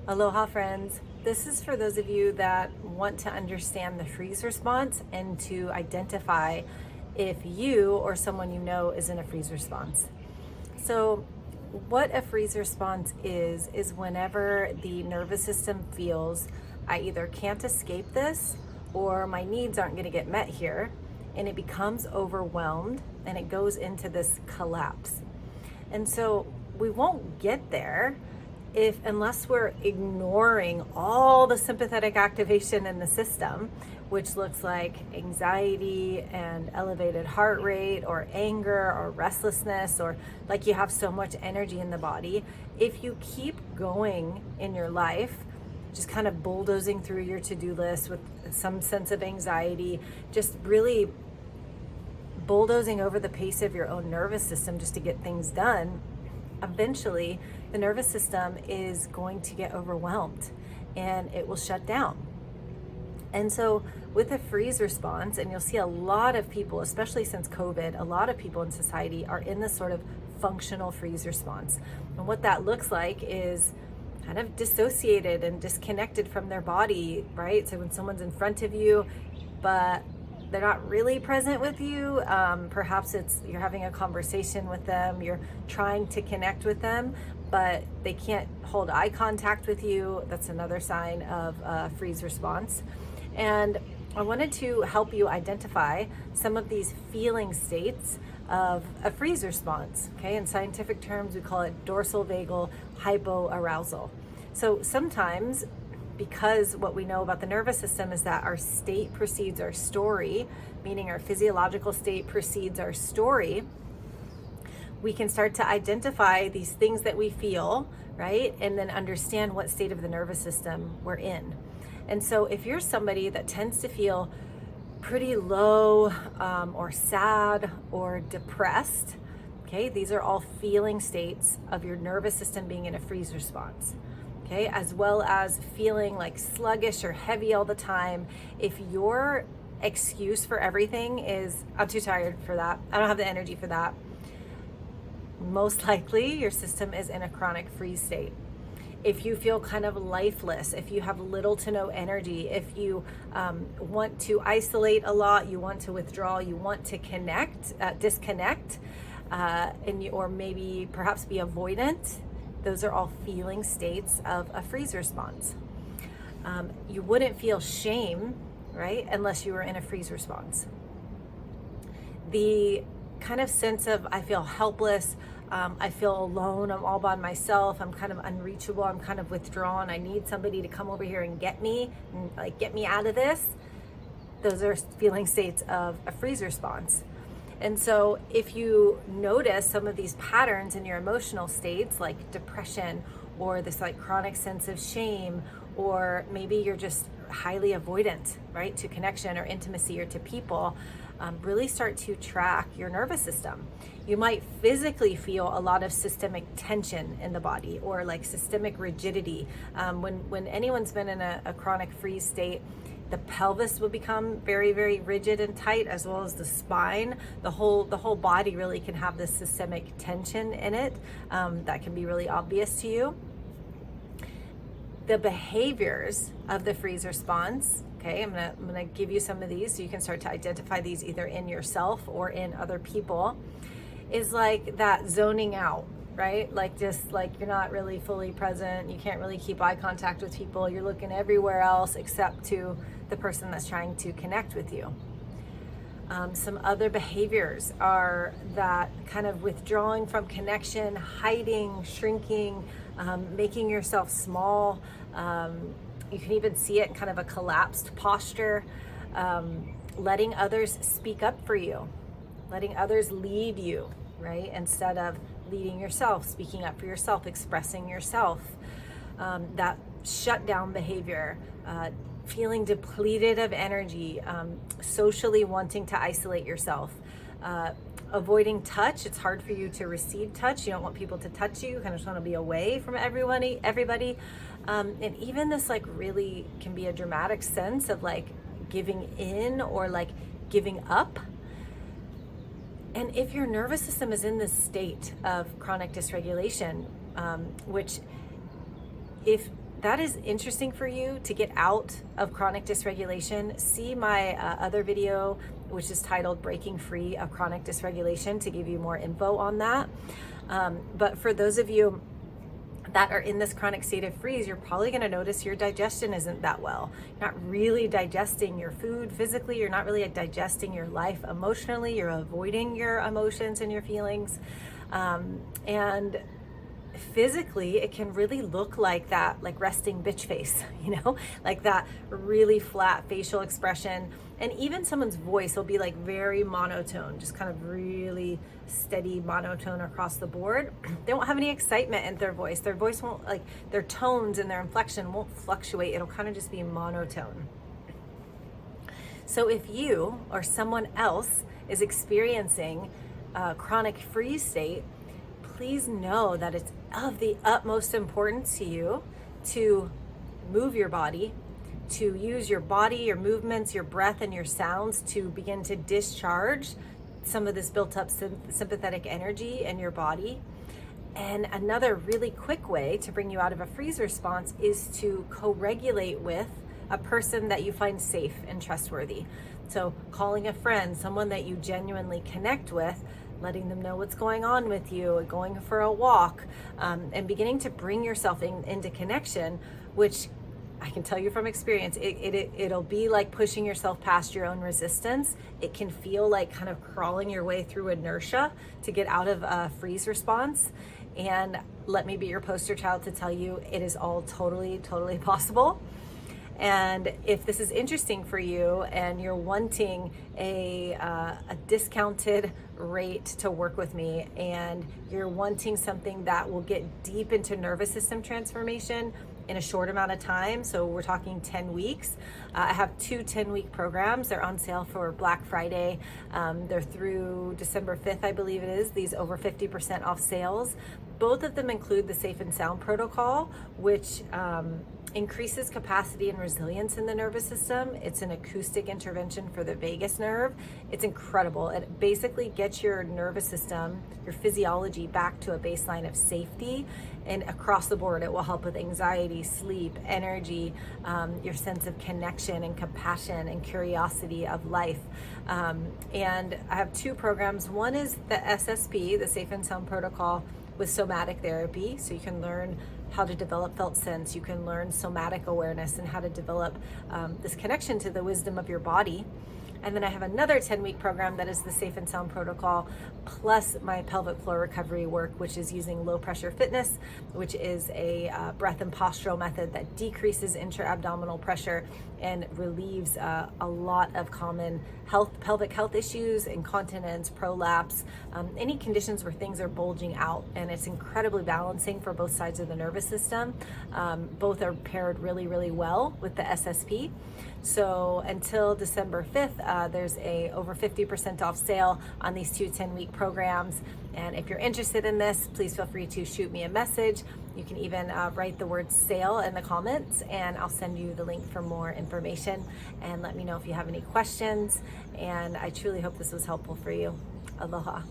Aloha friends. This is for those of you that want to understand the freeze response and to identify if you or someone you know is in a freeze response. So what a freeze response is whenever the nervous system feels I either can't escape this or my needs aren't going to get met here, and it becomes overwhelmed and it goes into this collapse. And so we won't get there unless we're ignoring all the sympathetic activation in the system, which looks like anxiety and elevated heart rate or anger or restlessness, or like you have so much energy in the body. If you keep going in your life, just kind of bulldozing through your to-do list with some sense of anxiety, just really bulldozing over the pace of your own nervous system just to get things done, eventually the nervous system is going to get overwhelmed and it will shut down. And so with a freeze response, and you'll see a lot of people, especially since COVID, a lot of people in society are in this sort of functional freeze response. And what that looks like is kind of dissociated and disconnected from their body, right? So when someone's in front of you, but they're not really present with you, perhaps you're having a conversation with them, you're trying to connect with them, but they can't hold eye contact with you. That's another sign of a freeze response. And I wanted to help you identify some of these feeling states of a freeze response. Okay, in scientific terms, we call it dorsal vagal hypoarousal. So sometimes, because what we know about the nervous system is that our state precedes our story, meaning our physiological state precedes our story, we can start to identify these things that we feel, right? And then understand what state of the nervous system we're in. And so if you're somebody that tends to feel pretty low or sad or depressed, okay, these are all feeling states of your nervous system being in a freeze response. Okay, as well as feeling like sluggish or heavy all the time. If your excuse for everything is, I'm too tired for that, I don't have the energy for that, most likely your system is in a chronic freeze state. If you feel kind of lifeless, if you have little to no energy, if you want to isolate a lot, you want to withdraw, you want to disconnect, or maybe perhaps be avoidant, those are all feeling states of a freeze response. You wouldn't feel shame, right, unless you were in a freeze response. The kind of sense of I feel helpless, I feel alone, I'm all by myself, I'm kind of unreachable, I'm kind of withdrawn, I need somebody to come over here and get me out of this. Those are feeling states of a freeze response. And so if you notice some of these patterns in your emotional states, like depression or this like chronic sense of shame, or maybe you're just highly avoidant, right, to connection or intimacy or to people, really start to track your nervous system. You might physically feel a lot of systemic tension in the body or like systemic rigidity. When anyone's been in a chronic freeze state, the pelvis will become very, very rigid and tight, as well as the spine. The whole body really can have this systemic tension in it that can be really obvious to you. The behaviors of the freeze response, okay, I'm gonna give you some of these so you can start to identify these either in yourself or in other people, is like that zoning out, right? Like just like you're not really fully present, you can't really keep eye contact with people, you're looking everywhere else except to the person that's trying to connect with you. Some other behaviors are that kind of withdrawing from connection, hiding, shrinking, making yourself small. You can even see it in kind of a collapsed posture, letting others speak up for you, letting others lead you, right? Instead of leading yourself, speaking up for yourself, expressing yourself. That shutdown behavior, feeling depleted of energy, socially wanting to isolate yourself, avoiding touch. It's hard for you to receive touch. You don't want people to touch you. You kind of just want to be away from everybody. And even this like really can be a dramatic sense of like giving in or like giving up. And if your nervous system is in this state of chronic dysregulation, which if that is interesting for you to get out of chronic dysregulation, see my other video, which is titled Breaking Free of Chronic Dysregulation, to give you more info on that. But for those of you that are in this chronic state of freeze, you're probably going to notice your digestion isn't that well. You're not really digesting your food physically. You're not really digesting your life emotionally. You're avoiding your emotions and your feelings. And physically, it can really look like that, like resting bitch face, like that really flat facial expression. And even someone's voice will be like very monotone, just kind of really steady monotone across the board. They won't have any excitement in their voice. Their voice won't, like, their tones and their inflection won't fluctuate. It'll kind of just be monotone. So if you or someone else is experiencing a chronic freeze state, please know that it's of the utmost importance to you to move your body, to use your body, your movements, your breath, and your sounds to begin to discharge some of this built up sympathetic energy in your body. And another really quick way to bring you out of a freeze response is to co-regulate with a person that you find safe and trustworthy. So calling a friend, someone that you genuinely connect with, letting them know what's going on with you, going for a walk, and beginning to bring yourself into connection, which I can tell you from experience, it'll be like pushing yourself past your own resistance. It can feel like kind of crawling your way through inertia to get out of a freeze response. And let me be your poster child to tell you it is all totally, totally possible. And if this is interesting for you and you're wanting a discounted rate to work with me, and you're wanting something that will get deep into nervous system transformation in a short amount of time, so we're talking 10 weeks. I have 2 10-week programs. They're on sale for Black Friday. They're through December 5th, I believe it is, these over 50% off sales. Both of them include the Safe and Sound protocol, which increases capacity and resilience in the nervous system. It's an acoustic intervention for the vagus nerve. It's incredible. It basically gets your nervous system, your physiology, back to a baseline of safety. And across the board, it will help with anxiety, sleep, energy, your sense of connection and compassion and curiosity of life. And I have 2 programs. One is the SSP, the Safe and Sound protocol, with somatic therapy. So you can learn how to develop felt sense. You can learn somatic awareness and how to develop this connection to the wisdom of your body. And then I have another 10-week program that is the Safe and Sound protocol, plus my pelvic floor recovery work, which is using low pressure fitness, which is a breath and postural method that decreases intra-abdominal pressure and relieves a lot of common pelvic health issues, incontinence, prolapse, any conditions where things are bulging out. And it's incredibly balancing for both sides of the nervous system. Both are paired really, really well with the SSP. So until December 5th, there's a over 50% off sale on these 2 10-week programs. And if you're interested in this, please feel free to shoot me a message. You can even write the word sale in the comments, and I'll send you the link for more information. And let me know if you have any questions. And I truly hope this was helpful for you. Aloha.